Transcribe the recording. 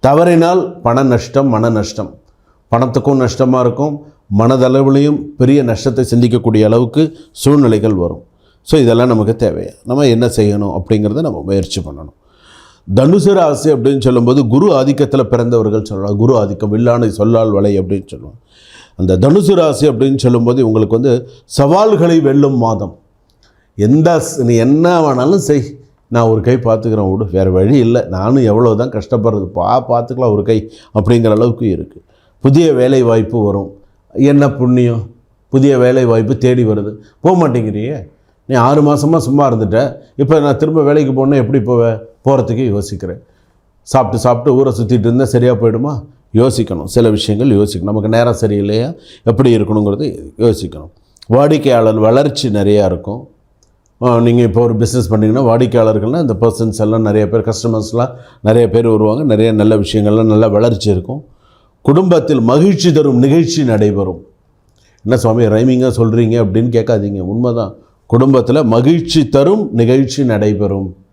தவறினால் பண நஷ்டம், மன நஷ்டம். பணத்துக்கும் நஷ்டமாக இருக்கும், மனதளவுலையும் பெரிய நஷ்டத்தை சிந்திக்கக்கூடிய அளவுக்கு சூழ்நிலைகள் வரும். ஸோ இதெல்லாம் நமக்கு தேவையா, நம்ம என்ன செய்யணும் அப்படிங்கிறத நம்ம முயற்சி பண்ணணும். தனுசு ராசி அப்படின்னு சொல்லும்போது குரு ஆதிக்கத்தில் பிறந்தவர்கள் சொல்லலாம். குரு ஆதிக்கம் வில்லானை சொல்லால் வலை அப்படின்னு சொல்லுவாங்க. அந்த தனுசு ராசி அப்படின்னு சொல்லும்போது உங்களுக்கு சவால்களை வெல்லும் மாதம். நீ என்ன வேணாலும் செய், நான் ஒரு கை பார்த்துக்கிறேன் விடு, வேறு வழி இல்லை, நானும் எவ்வளோ தான் கஷ்டப்படுறது பார்த்துக்கலாம் ஒரு கை அப்படிங்கிற அளவுக்கு இருக்குது. புதிய வேலை வாய்ப்பு வரும். என்ன புண்ணியம், புதிய வேலை வாய்ப்பு தேடி வருது. போக மாட்டேங்கிறியே, நீ 6 மாதமாக சும்மா இருந்துட்ட, இப்போ நான் திரும்ப வேலைக்கு போனால் எப்படி போகிறதுக்கு யோசிக்கிறேன். சாப்பிட்டு ஊரை சுற்றிட்டு இருந்தால் சரியாக போயிடுமா? யோசிக்கணும், சில விஷயங்கள் யோசிக்கணும். நமக்கு நேரம் சரியில்லையா, எப்படி இருக்கணுங்கிறது யோசிக்கணும். வாடிக்கையாளர் வளர்ச்சி நிறையா இருக்கும். நீங்கள் இப்போ ஒரு பிஸ்னஸ் பண்ணிங்கன்னா வாடிக்கையாளர்கள்னால் இந்த பர்சன்ஸ் எல்லாம் நிறைய பேர், கஸ்டமர்ஸ்லாம் நிறைய பேர் வருவாங்க. நிறைய நல்ல விஷயங்கள்லாம் நல்ல வளர்ச்சி இருக்கும். குடும்பத்தில் மகிழ்ச்சி தரும் நிகழ்ச்சி நடைபெறும். என்ன சுவாமி ரைமிங்காக சொல்கிறீங்க அப்படின்னு கேட்காதீங்க, உண்மைதான். குடும்பத்தில் மகிழ்ச்சி தரும் நிகழ்ச்சி நடைபெறும்.